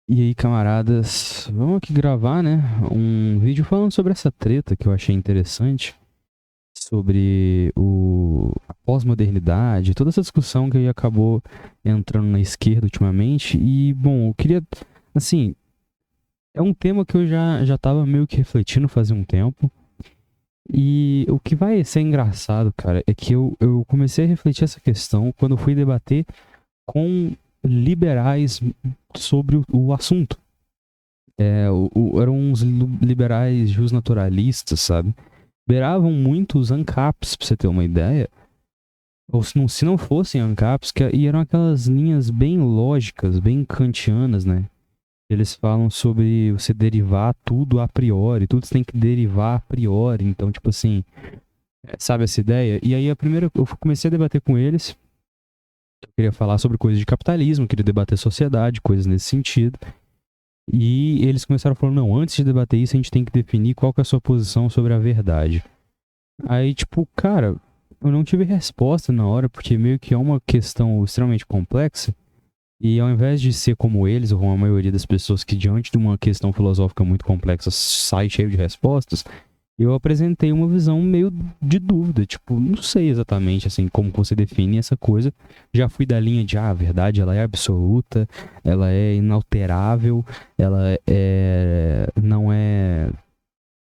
E aí, camaradas, vamos aqui gravar, né, um vídeo falando sobre essa treta que eu achei interessante, sobre a pós-modernidade, toda essa discussão que aí acabou entrando na esquerda ultimamente. E, bom, eu queria, assim, é um tema que eu já tava meio que refletindo fazia um tempo. E o que vai ser engraçado, cara, é que eu comecei a refletir essa questão quando eu fui debater com liberais sobre o assunto. Eram uns liberais justnaturalistas, sabe? Beiravam muito os ANCAPs, pra você ter uma ideia. Ou se não fossem ANCAPs, e eram aquelas linhas bem lógicas, bem kantianas, né? Eles falam sobre você derivar tudo a priori, tudo você tem que derivar a priori. Então, tipo assim, sabe essa ideia? E aí, eu comecei a debater com eles. Eu queria falar sobre coisas de capitalismo, queria debater sociedade, coisas nesse sentido. E eles começaram falando, não, antes de debater isso, a gente tem que definir qual que é a sua posição sobre a verdade. Aí, tipo, cara, eu não tive resposta na hora, porque meio que é uma questão extremamente complexa. E ao invés de ser como eles, ou como a maioria das pessoas que diante de uma questão filosófica muito complexa sai cheio de respostas, eu apresentei uma visão meio de dúvida, tipo, não sei exatamente assim como você define essa coisa. Já fui da linha de a verdade ela é absoluta, ela é inalterável, ela é não é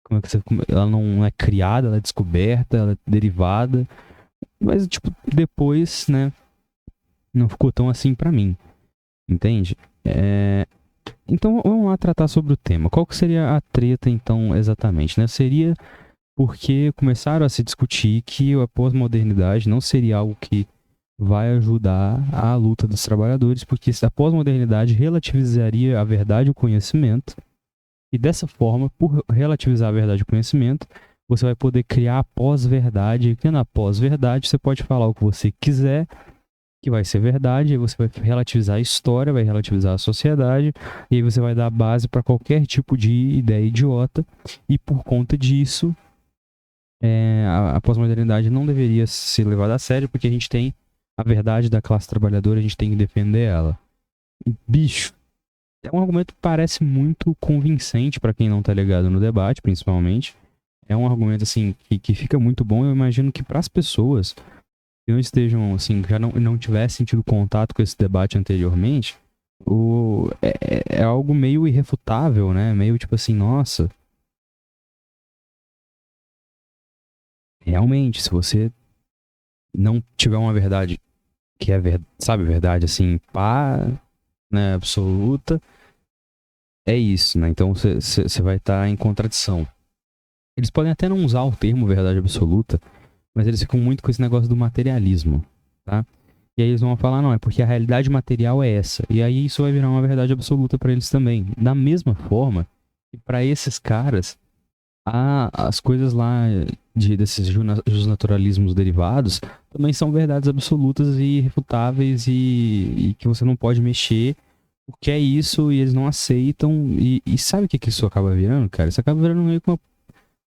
como é que você, ela não é criada, ela é descoberta, ela é derivada, mas tipo depois, né, não ficou tão assim pra mim, entende? Então vamos lá tratar sobre o tema. Qual que seria a treta então exatamente, né? Seria porque começaram a se discutir que a pós-modernidade não seria algo que vai ajudar a luta dos trabalhadores, porque a pós-modernidade relativizaria a verdade e o conhecimento, e dessa forma, por relativizar a verdade e o conhecimento, você vai poder criar a pós-verdade, e criando a pós-verdade, você pode falar o que você quiser, que vai ser verdade, aí você vai relativizar a história, vai relativizar a sociedade, e aí você vai dar base para qualquer tipo de ideia idiota, e por conta disso, a pós-modernidade não deveria ser levada a sério, porque a gente tem a verdade da classe trabalhadora, a gente tem que defender ela. E, bicho, é um argumento que parece muito convincente para quem não tá ligado no debate, principalmente. É um argumento, assim, que fica muito bom. Eu imagino que para as pessoas que não estejam, assim, que já não tivessem tido contato com esse debate anteriormente, é algo meio irrefutável, né? Meio tipo assim, nossa, realmente, se você não tiver uma verdade que é sabe, verdade assim, pá, né, absoluta, é isso, né? Então você vai estar em contradição. Eles podem até não usar o termo verdade absoluta, mas eles ficam muito com esse negócio do materialismo, tá? E aí eles vão falar, não, é porque a realidade material é essa. E aí isso vai virar uma verdade absoluta para eles também. Da mesma forma que para esses caras, as coisas lá desses justnaturalismos derivados também são verdades absolutas e irrefutáveis e que você não pode mexer, porque é isso e eles não aceitam. E sabe o que isso acaba virando, cara? Isso acaba virando meio que uma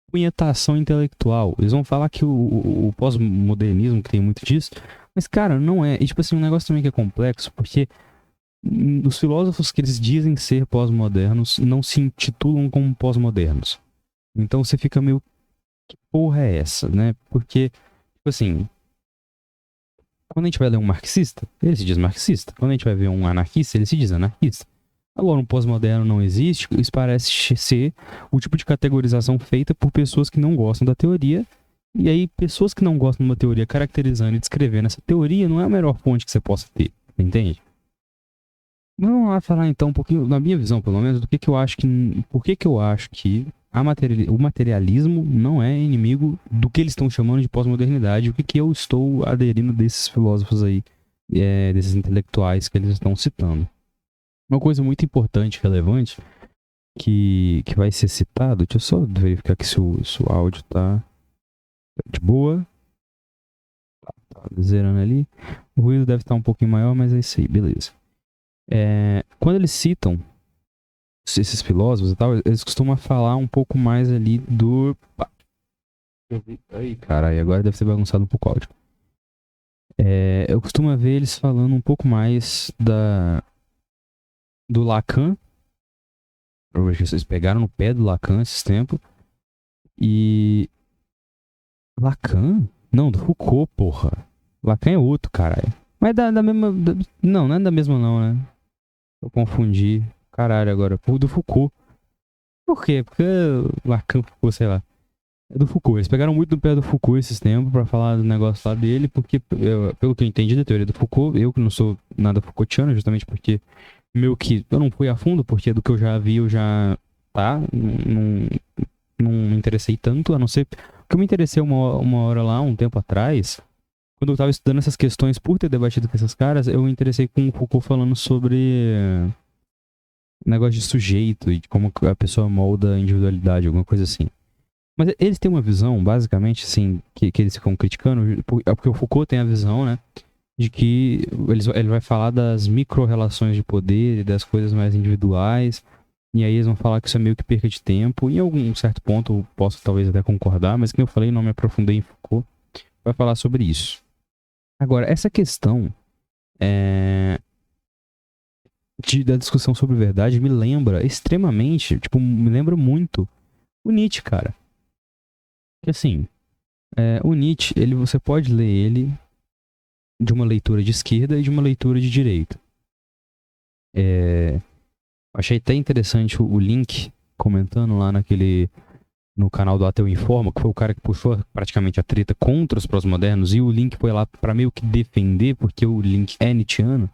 punhetação intelectual. Eles vão falar que o pós-modernismo, que tem muito disso, mas, cara, não é. E, tipo assim, um negócio também que é complexo, porque os filósofos que eles dizem ser pós-modernos não se intitulam como pós-modernos. Então você fica meio, que porra é essa, né? Porque, tipo assim, quando a gente vai ler um marxista, ele se diz marxista. Quando a gente vai ver um anarquista, ele se diz anarquista. Agora, um pós-moderno não existe, isso parece ser o tipo de categorização feita por pessoas que não gostam da teoria. E aí, pessoas que não gostam de uma teoria caracterizando e descrevendo essa teoria não é a melhor fonte que você possa ter, entende? Vamos lá falar então um pouquinho, na minha visão pelo menos, do que eu acho que. Por que eu acho que o materialismo não é inimigo do que eles estão chamando de pós-modernidade, o que eu estou aderindo desses filósofos aí, desses intelectuais que eles estão citando. Uma coisa muito importante, relevante, que vai ser citado, deixa eu só verificar aqui se o áudio tá de boa. Tá zerando ali. O ruído deve estar um pouquinho maior, mas é isso aí, beleza. Quando eles citam esses filósofos e tal, eles costumam falar um pouco mais ali do. Aí, caralho, agora deve ter bagunçado um pouco o áudio. Eu costumo ver eles falando um pouco mais do Lacan, Vocês pegaram no pé do Lacan esses tempos. E... Lacan? Não, do Foucault, porra. Lacan é outro, caralho. Mas da mesma... Não, não é da mesma não, né? Eu confundi. Caralho, agora. Do Foucault. Por quê? Porque Lacan, Foucault, sei lá. É do Foucault. Eles pegaram muito no pé do Foucault esses tempos pra falar do negócio lá dele, porque, pelo que eu entendi da teoria do Foucault, eu que não sou nada Foucaultiano, justamente porque meio que eu não fui a fundo, porque do que eu já vi, eu já, tá, não me interessei tanto, a não ser que eu me interessei uma hora lá, um tempo atrás, quando eu tava estudando essas questões, por ter debatido com esses caras, eu me interessei com o Foucault falando sobre negócio de sujeito e de como a pessoa molda a individualidade, alguma coisa assim. Mas eles têm uma visão, basicamente, assim, que eles ficam criticando, porque o Foucault tem a visão, né, de que ele vai falar das micro-relações de poder e das coisas mais individuais, e aí eles vão falar que isso é meio que perca de tempo, e em algum certo ponto eu posso talvez até concordar, mas como eu falei, não me aprofundei em Foucault, vai falar sobre isso. Agora, essa questão da discussão sobre verdade me lembra extremamente, tipo, me lembra muito o Nietzsche, cara. Que assim, o Nietzsche, você pode ler ele de uma leitura de esquerda e de uma leitura de direita. Achei até interessante o link comentando lá no canal do Ateu Informa, que foi o cara que puxou praticamente a treta contra os pós-modernos, e o link foi lá pra meio que defender, porque o link é nietzschiano.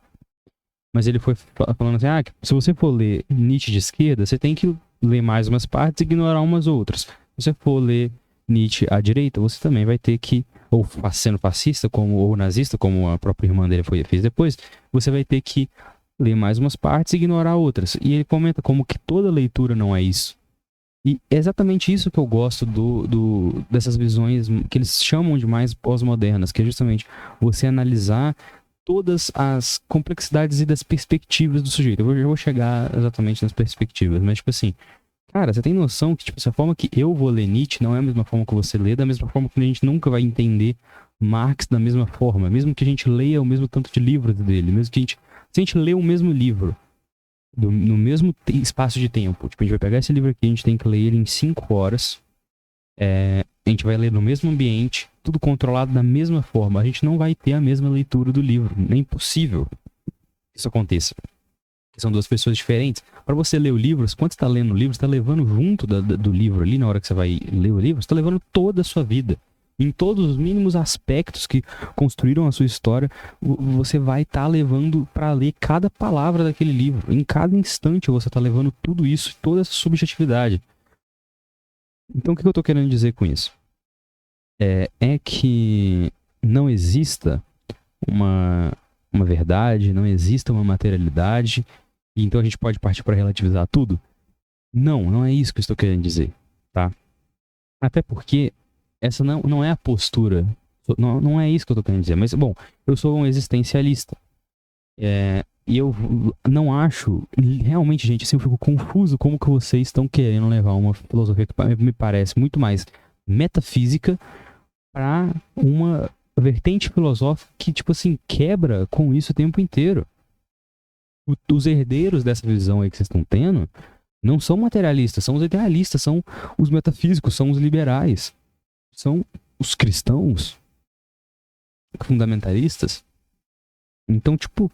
Mas ele foi falando assim, se você for ler Nietzsche de esquerda, você tem que ler mais umas partes e ignorar umas outras. Se você for ler Nietzsche à direita, você também vai ter que, ou sendo fascista, ou nazista, como a própria irmã dele fez depois, você vai ter que ler mais umas partes e ignorar outras. E ele comenta como que toda leitura não é isso. E é exatamente isso que eu gosto dessas visões que eles chamam de mais pós-modernas, que é justamente você analisar todas as complexidades e das perspectivas do sujeito. Eu vou chegar exatamente nas perspectivas, mas tipo assim, cara, você tem noção que tipo, essa forma que eu vou ler Nietzsche não é a mesma forma que você lê, da mesma forma que a gente nunca vai entender Marx da mesma forma, mesmo que a gente leia o mesmo tanto de livros dele, mesmo que se a gente lê o mesmo livro, no mesmo espaço de tempo, tipo, a gente vai pegar esse livro aqui, a gente tem que ler ele em 5 horas, a gente vai ler no mesmo ambiente, tudo controlado da mesma forma. A gente não vai ter a mesma leitura do livro. É impossível que isso aconteça. São duas pessoas diferentes. Para você ler o livro, quando você está lendo o livro, você está levando junto do livro ali, na hora que você vai ler o livro, você está levando toda a sua vida. Em todos os mínimos aspectos que construíram a sua história, você vai estar levando para ler cada palavra daquele livro. Em cada instante você está levando tudo isso, toda essa subjetividade. Então, o que eu tô querendo dizer com isso? É que não exista uma verdade, não exista uma materialidade, e então a gente pode partir para relativizar tudo? Não é isso que eu estou querendo dizer, tá? Até porque essa não é a postura, não é isso que eu estou querendo dizer. Mas, bom, eu sou um existencialista. E eu não acho, realmente, gente, assim, eu fico confuso como que vocês estão querendo levar uma filosofia que me parece muito mais metafísica para uma vertente filosófica que, tipo assim, quebra com isso o tempo inteiro. Os herdeiros dessa visão aí que vocês estão tendo não são materialistas, são os idealistas, são os metafísicos, são os liberais, são os cristãos fundamentalistas. Então, tipo, o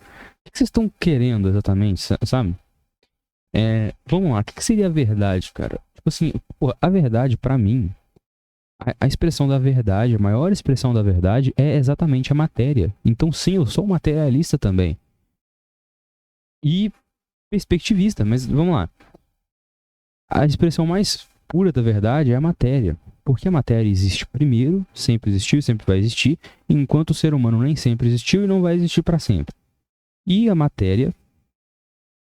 que vocês estão querendo exatamente, sabe? Vamos lá, o que seria a verdade, cara? Tipo assim, a verdade pra mim, a expressão da verdade, a maior expressão da verdade é exatamente a matéria. Então sim, eu sou materialista também. E perspectivista, mas vamos lá. A expressão mais pura da verdade é a matéria. Porque a matéria existe primeiro, sempre existiu e sempre vai existir, enquanto o ser humano nem sempre existiu e não vai existir para sempre. E a matéria,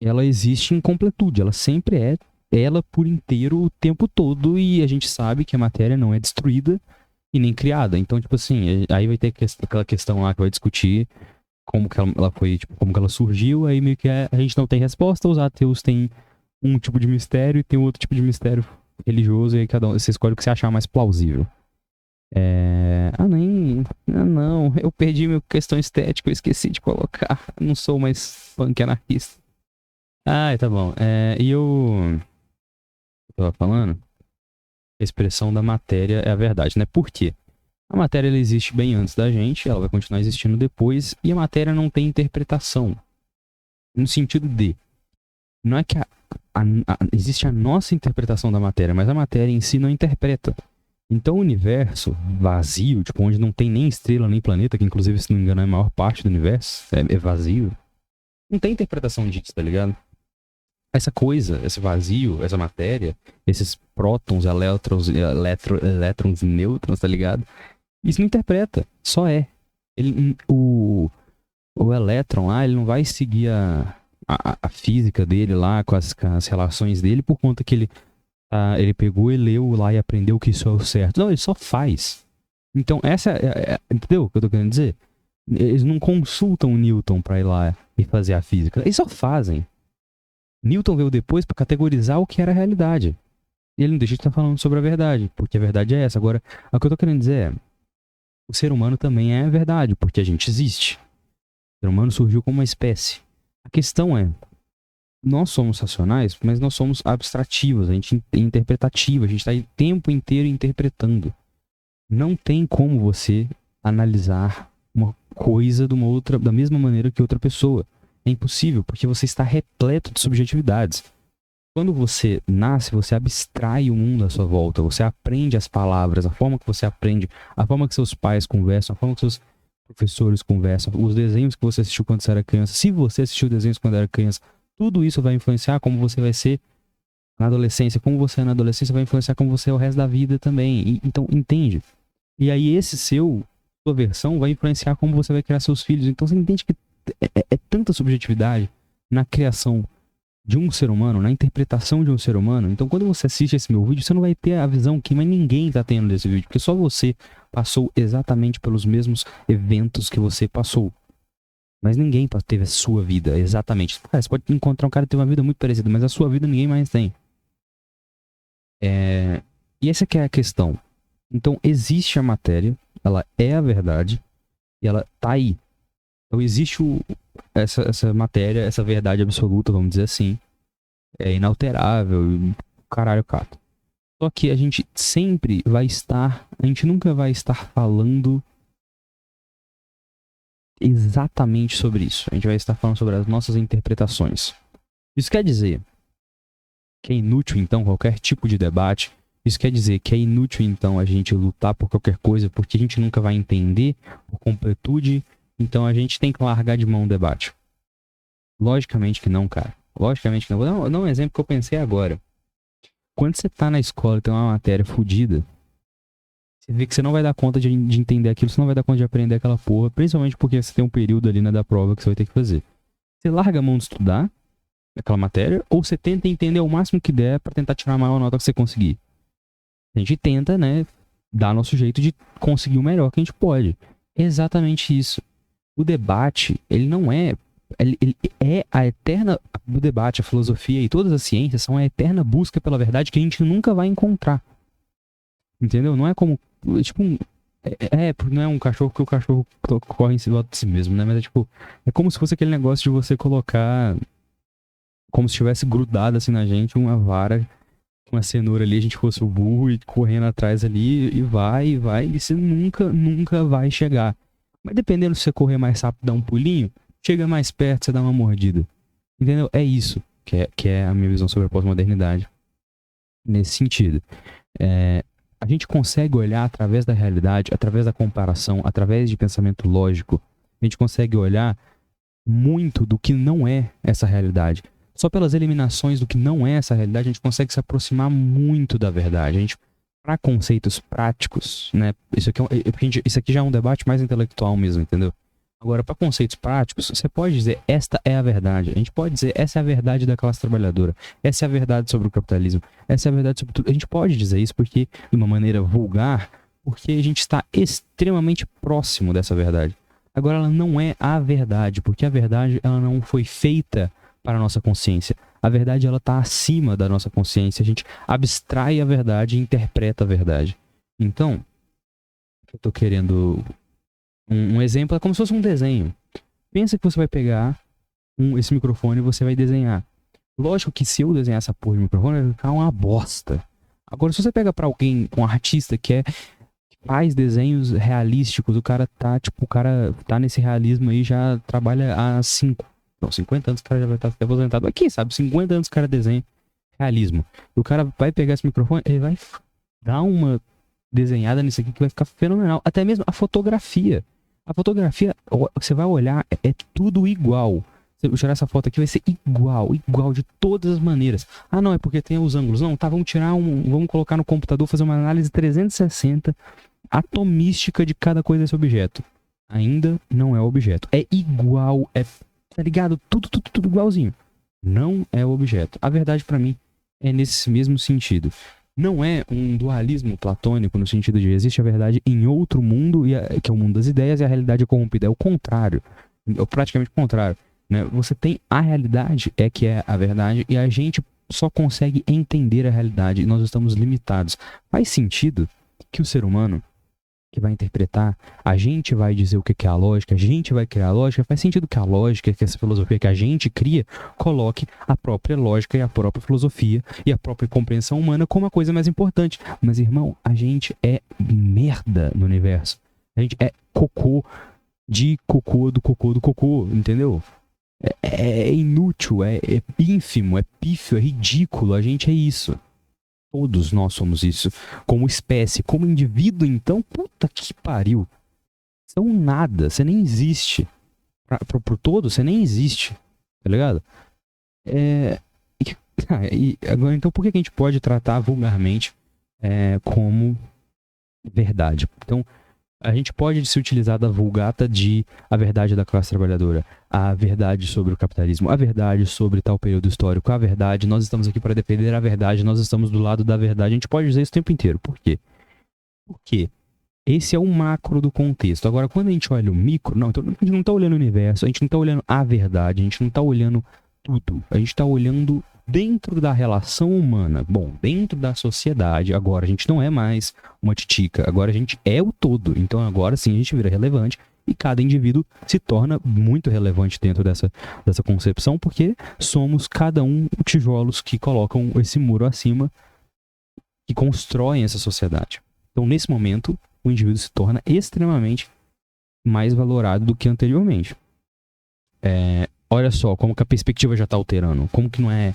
ela existe em completude, ela sempre é ela por inteiro o tempo todo, e a gente sabe que a matéria não é destruída e nem criada. Então, tipo assim, aí vai ter aquela questão lá que vai discutir como que ela foi, tipo, como que ela surgiu, aí meio que a gente não tem resposta, os ateus têm um tipo de mistério e tem outro tipo de mistério religioso, e aí cada um, você escolhe o que você achar mais plausível. Não, eu perdi minha questão estética, eu esqueci de colocar, não sou mais punk anarquista. Tá bom. eu tava falando? A expressão da matéria é a verdade, né? Por quê? A matéria ela existe bem antes da gente, ela vai continuar existindo depois, e a matéria não tem interpretação. No sentido de, não é que existe a nossa interpretação da matéria, mas a matéria em si não interpreta. Então o universo vazio, tipo, onde não tem nem estrela nem planeta, que inclusive, se não me engano, é a maior parte do universo, é vazio, não tem interpretação disso, tá ligado? Essa coisa, esse vazio, essa matéria, esses prótons, elétrons e nêutrons, tá ligado? Isso não interpreta, só é. O elétron lá, ele não vai seguir a física dele lá, com as relações dele, por conta que ele pegou e leu lá e aprendeu que isso é o certo. Não, ele só faz. Então, entendeu o que eu tô querendo dizer? Eles não consultam o Newton pra ir lá e fazer a física. Eles só fazem. Newton veio depois pra categorizar o que era a realidade. E ele não deixa de estar falando sobre a verdade, porque a verdade é essa. Agora, o que eu tô querendo dizer é, o ser humano também é a verdade, porque a gente existe. O ser humano surgiu como uma espécie. A questão é, nós somos racionais, mas nós somos abstrativos, a gente é interpretativo, a gente está o tempo inteiro interpretando. Não tem como você analisar uma coisa da mesma maneira que outra pessoa. É impossível, porque você está repleto de subjetividades. Quando você nasce, você abstrai o mundo à sua volta, você aprende as palavras, a forma que você aprende, a forma que seus pais conversam, a forma que seus professores conversam, os desenhos que você assistiu quando você era criança. Se você assistiu desenhos quando era criança, tudo isso vai influenciar como você vai ser na adolescência. Como você é na adolescência vai influenciar como você é o resto da vida também. Então, entende? E aí sua versão vai influenciar como você vai criar seus filhos. Então, você entende que é tanta subjetividade na criação de um ser humano, na interpretação de um ser humano. Então, quando você assiste esse meu vídeo, você não vai ter a visão que mais ninguém tá tendo desse vídeo, porque só você passou exatamente pelos mesmos eventos que você passou. Mas ninguém teve a sua vida, exatamente. Cara, você pode encontrar um cara que tem uma vida muito parecida, mas a sua vida ninguém mais tem. E essa que é a questão. Então, existe a matéria, ela é a verdade, e ela tá aí. Então, existe essa matéria, essa verdade absoluta, vamos dizer assim, é inalterável, caralho, cato. Só que a gente sempre vai estar, a gente nunca vai estar falando exatamente sobre isso. A gente vai estar falando sobre as nossas interpretações. Isso quer dizer que é inútil, então, qualquer tipo de debate. Isso quer dizer que é inútil, então, a gente lutar por qualquer coisa, porque a gente nunca vai entender por completude. Então, a gente tem que largar de mão o debate. Logicamente que não, cara. Logicamente que não. Vou dar um exemplo que eu pensei agora. Quando você tá na escola e tem uma matéria fodida, você vê que você não vai dar conta de entender aquilo, você não vai dar conta de aprender aquela porra, principalmente porque você tem um período ali, né, da prova que você vai ter que fazer. Você larga a mão de estudar aquela matéria, ou você tenta entender o máximo que der pra tentar tirar a maior nota que você conseguir. A gente tenta, né, dar nosso jeito de conseguir o melhor que a gente pode. É exatamente isso. O debate, ele não é... Ele é a eterna... O debate, a filosofia e todas as ciências são a eterna busca pela verdade que a gente nunca vai encontrar. Entendeu? Não é como... Tipo, não é um cachorro que o cachorro corre em cima de si mesmo, né? Mas é tipo... É como se fosse aquele negócio de você colocar... Como se tivesse grudado assim na gente uma vara, uma cenoura ali, a gente fosse o burro e correndo atrás ali e vai, e você nunca vai chegar. Mas dependendo se você correr mais rápido, dar um pulinho, chega mais perto, você dá uma mordida. Entendeu? É isso que é a minha visão sobre a pós-modernidade. Nesse sentido. A gente consegue olhar através da realidade, através da comparação, através de pensamento lógico. A gente consegue olhar muito do que não é essa realidade. Só pelas eliminações do que não é essa realidade, a gente consegue se aproximar muito da verdade. A gente, para conceitos práticos, né? Isso aqui já é um debate mais intelectual mesmo, entendeu? Agora, para conceitos práticos, você pode dizer, esta é a verdade. A gente pode dizer, essa é a verdade da classe trabalhadora. Essa é a verdade sobre o capitalismo. Essa é a verdade sobre tudo. A gente pode dizer isso porque, de uma maneira vulgar, porque a gente está extremamente próximo dessa verdade. Agora, ela não é a verdade, porque a verdade ela não foi feita para a nossa consciência. A verdade ela está acima da nossa consciência. A gente abstrai a verdade e interpreta a verdade. Então, eu estou querendo... Um exemplo é como se fosse um desenho. Pensa que você vai pegar esse microfone e você vai desenhar. Lógico que se eu desenhar essa porra de microfone, vai ficar uma bosta. Agora, se você pega pra alguém, um artista que faz desenhos realísticos, o cara tá nesse realismo aí, já trabalha há 50 anos, o cara já vai estar aposentado. Aqui, sabe, 50 anos o cara desenha realismo. O cara vai pegar esse microfone, ele vai dar uma desenhada nisso aqui que vai ficar fenomenal. Até mesmo a fotografia. A fotografia, você vai olhar, é tudo igual. Se eu tirar essa foto aqui, vai ser igual de todas as maneiras. Ah, não, é porque tem os ângulos. Não, tá, vamos colocar no computador, fazer uma análise 360 atomística de cada coisa desse objeto. Ainda não é o objeto. É igual, tá ligado? Tudo igualzinho. Não é o objeto. A verdade pra mim é nesse mesmo sentido. Não é um dualismo platônico no sentido de existe a verdade em outro mundo, que é o mundo das ideias, e a realidade é corrompida. É o contrário. É praticamente o contrário. Né? Você tem a realidade, que é a verdade, e a gente só consegue entender a realidade, e nós estamos limitados. Faz sentido que o ser humano que vai interpretar, a gente vai dizer o que é a lógica, a gente vai criar a lógica, faz sentido que a lógica, que essa filosofia que a gente cria, coloque a própria lógica e a própria filosofia e a própria compreensão humana como a coisa mais importante. Mas, irmão, a gente é merda no universo. A gente é cocô do cocô, entendeu? É inútil, é ínfimo, é pífio, é ridículo, a gente é isso. Todos nós somos isso. Como espécie, como indivíduo, então, puta que pariu. Você é um nada, você nem existe. Pro todo, você nem existe. Tá ligado? Agora, então, por que a gente pode tratar vulgarmente como verdade? Então, a gente pode se utilizar da vulgata de a verdade da classe trabalhadora, a verdade sobre o capitalismo, a verdade sobre tal período histórico, a verdade, nós estamos aqui para defender a verdade, nós estamos do lado da verdade. A gente pode dizer isso o tempo inteiro. Por quê? Porque esse é o macro do contexto. Agora, quando a gente olha o micro, não, então a gente não está olhando o universo, a gente não está olhando a verdade, a gente não está olhando tudo. A gente está olhando dentro da relação humana. Bom, dentro da sociedade, agora a gente não é mais uma titica, agora a gente é o todo. Então agora sim a gente vira relevante e cada indivíduo se torna muito relevante dentro dessa concepção, porque somos cada um tijolos que colocam esse muro acima, que constroem essa sociedade. Então nesse momento o indivíduo se torna extremamente mais valorado do que anteriormente. Olha só como que a perspectiva já está alterando, como que não é,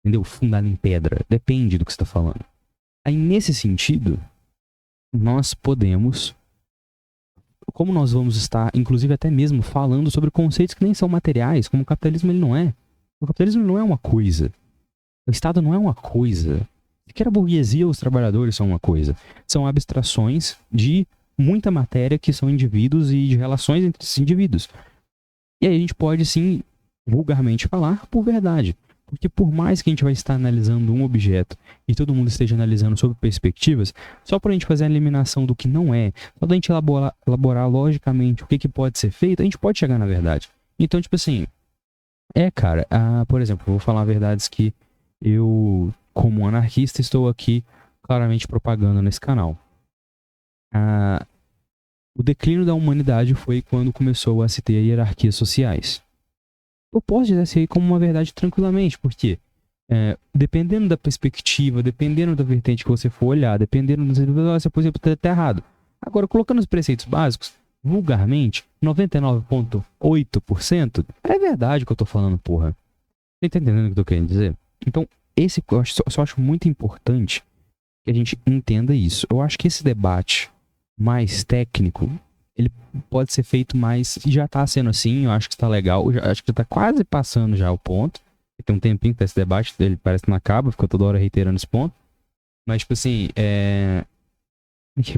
entendeu, fundado em pedra. Depende do que você está falando. Aí, nesse sentido, nós podemos, como nós vamos estar, inclusive até mesmo falando sobre conceitos que nem são materiais, como o capitalismo ele não é. O capitalismo não é uma coisa. O Estado não é uma coisa. Sequer a burguesia ou os trabalhadores são uma coisa. São abstrações de muita matéria que são indivíduos e de relações entre esses indivíduos. E aí a gente pode, sim, vulgarmente falar por verdade. Porque por mais que a gente vai estar analisando um objeto e todo mundo esteja analisando sob perspectivas, só para a gente fazer a eliminação do que não é, só da gente elaborar logicamente o que pode ser feito, a gente pode chegar na verdade. Então, tipo assim, cara, por exemplo, eu vou falar verdades que eu, como anarquista, estou aqui claramente propagando nesse canal. O declínio da humanidade foi quando começou a se ter hierarquias sociais. Eu posso dizer isso aí como uma verdade tranquilamente, porque dependendo da perspectiva, dependendo da vertente que você for olhar, dependendo do você pode estar até errado. Agora, colocando os preceitos básicos, vulgarmente, 99,8% é verdade o que eu tô falando, porra. Você tá entendendo o que eu tô querendo dizer? Então, eu só acho muito importante que a gente entenda isso. Eu acho que esse debate mais técnico, ele pode ser feito mais, e já tá sendo assim, eu acho que está legal, acho que já tá quase passando já o ponto, tem um tempinho que tá esse debate, ele parece que não acaba, fica toda hora reiterando esse ponto, mas tipo assim,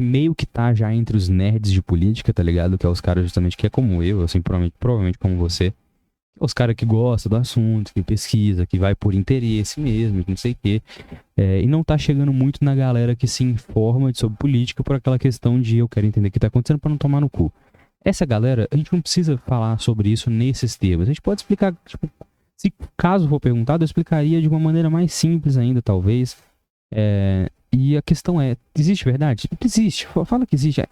meio que tá já entre os nerds de política, tá ligado, que é os caras justamente que é como eu, assim, provavelmente como você, os caras que gostam do assunto, que pesquisa, que vai por interesse mesmo, que não sei o quê. E não tá chegando muito na galera que se informa sobre política por aquela questão de eu quero entender o que tá acontecendo pra não tomar no cu. Essa galera, a gente não precisa falar sobre isso nesses termos. A gente pode explicar, tipo, se caso for perguntado, eu explicaria de uma maneira mais simples ainda, talvez. E a questão é, existe verdade? Existe. Fala que existe.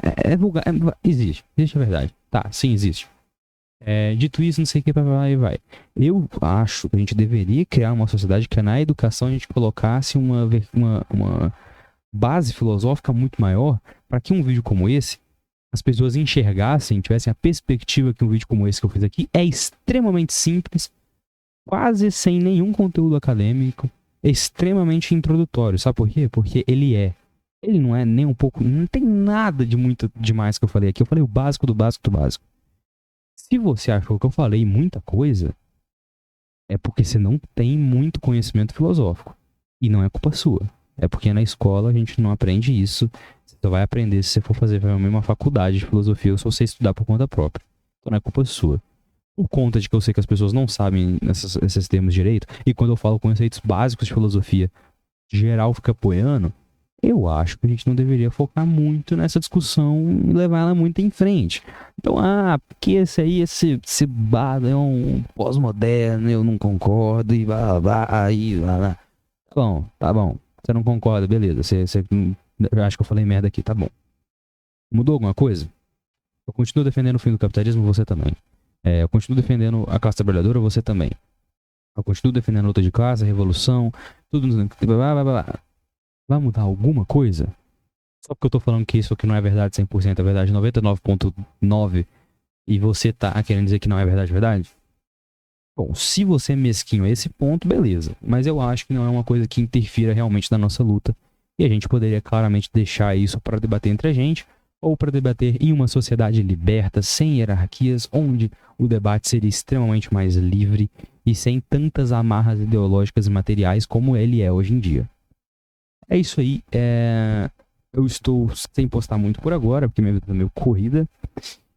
Existe a verdade. Tá, sim, existe. Dito isso, não sei o que, vai, vai. Eu acho que a gente deveria criar uma sociedade que na educação a gente colocasse uma base filosófica muito maior para que um vídeo como esse as pessoas enxergassem, tivessem a perspectiva que um vídeo como esse que eu fiz aqui é extremamente simples, quase sem nenhum conteúdo acadêmico, extremamente introdutório. Sabe por quê? Porque ele não é nem um pouco, não tem nada de muito demais que eu falei aqui. Eu falei o básico do básico do básico. Se você achou que eu falei muita coisa, é porque você não tem muito conhecimento filosófico. E não é culpa sua. É porque na escola a gente não aprende isso. Você só vai aprender se você for fazer uma faculdade de filosofia ou se você estudar por conta própria. Então não é culpa sua. Por conta de que eu sei que as pessoas não sabem esses termos direito, e quando eu falo conceitos básicos de filosofia, geral fica apoiando, eu acho que a gente não deveria focar muito nessa discussão e levar ela muito em frente. Então, porque esse bar é um pós-moderno, eu não concordo, e blá. Tá bom. Você não concorda, beleza. Eu acho que eu falei merda aqui, tá bom. Mudou alguma coisa? Eu continuo defendendo o fim do capitalismo, você também. Eu continuo defendendo a classe trabalhadora, você também. Eu continuo defendendo a luta de classe, a revolução, tudo. Vai mudar alguma coisa? Só porque eu tô falando que isso aqui não é verdade 100%, é verdade 99,9% e você tá querendo dizer que não é verdade? Bom, se você é mesquinho a esse ponto, beleza. Mas eu acho que não é uma coisa que interfira realmente na nossa luta. E a gente poderia claramente deixar isso para debater entre a gente, ou para debater em uma sociedade liberta, sem hierarquias, onde o debate seria extremamente mais livre e sem tantas amarras ideológicas e materiais como ele é hoje em dia. É isso aí. Eu estou sem postar muito por agora, porque minha vida tá meio corrida.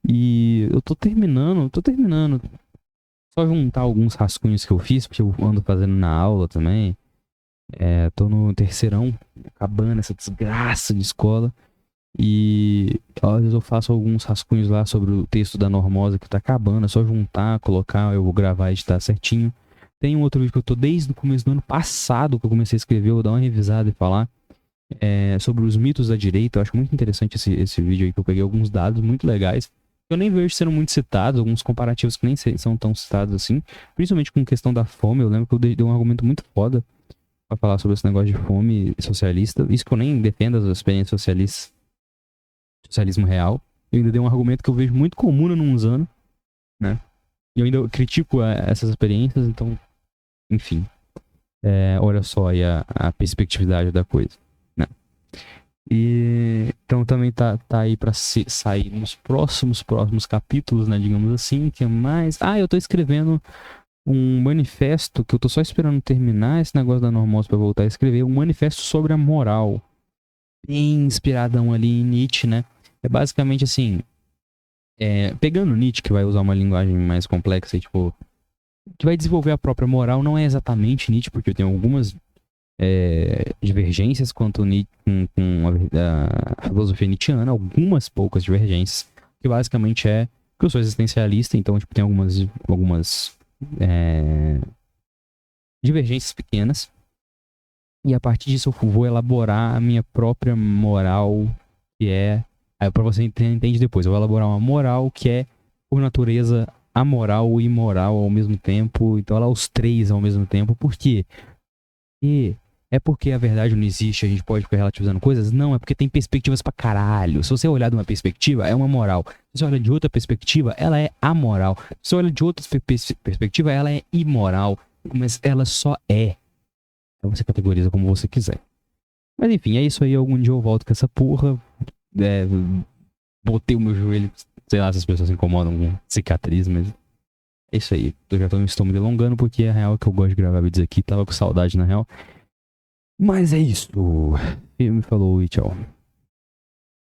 E eu tô terminando. Só juntar alguns rascunhos que eu fiz, porque eu ando fazendo na aula também. Tô no terceirão, acabando essa desgraça de escola. E às vezes eu faço alguns rascunhos lá sobre o texto da Normosa que tá acabando. É só juntar, colocar, eu vou gravar e editar certinho. Tem um outro vídeo que eu tô desde o começo do ano passado que eu comecei a escrever, eu vou dar uma revisada e falar. Sobre os mitos da direita. Eu acho muito interessante esse vídeo aí, que eu peguei alguns dados muito legais. Eu nem vejo sendo muito citados, alguns comparativos que nem são tão citados assim. Principalmente com questão da fome. Eu lembro que eu dei um argumento muito foda pra falar sobre esse negócio de fome socialista. Isso que eu nem defendo as experiências socialistas. Socialismo real. Eu ainda dei um argumento que eu vejo muito comum num anos, né? E eu ainda critico essas experiências, então... Enfim. Olha só aí a perspectividade da coisa, né? E então também tá aí pra sair nos próximos capítulos, né, digamos assim, que é mais... eu tô escrevendo um manifesto, que eu tô só esperando terminar esse negócio da Normosa pra voltar a escrever, um manifesto sobre a moral, bem inspiradão ali em Nietzsche, né? É basicamente assim, pegando Nietzsche, que vai usar uma linguagem mais complexa e tipo, que vai desenvolver a própria moral, não é exatamente Nietzsche, porque eu tenho algumas divergências quanto com a filosofia nietzschiana, algumas poucas divergências, que basicamente que eu sou existencialista, então tipo, tem algumas divergências pequenas, e a partir disso eu vou elaborar a minha própria moral, que aí pra você entender depois, eu vou elaborar uma moral que é, por natureza, amoral e imoral ao mesmo tempo, então ela é os três ao mesmo tempo. Por quê? É porque a verdade não existe, a gente pode ficar relativizando coisas? Não, é porque tem perspectivas pra caralho. Se você olhar de uma perspectiva, é uma moral. Se você olhar de outra perspectiva, ela é amoral. Se você olhar de outra perspectiva, ela é imoral. Mas ela só é. Então você categoriza como você quiser. Mas enfim, é isso aí. Algum dia eu volto com essa porra. Botei o meu joelho. Sei lá se as pessoas se incomodam com cicatriz, mas... É isso aí. Eu já estou me delongando porque a real é que eu gosto de gravar vídeos aqui. Tava com saudade, na real. Mas é isso. Me falou e tchau.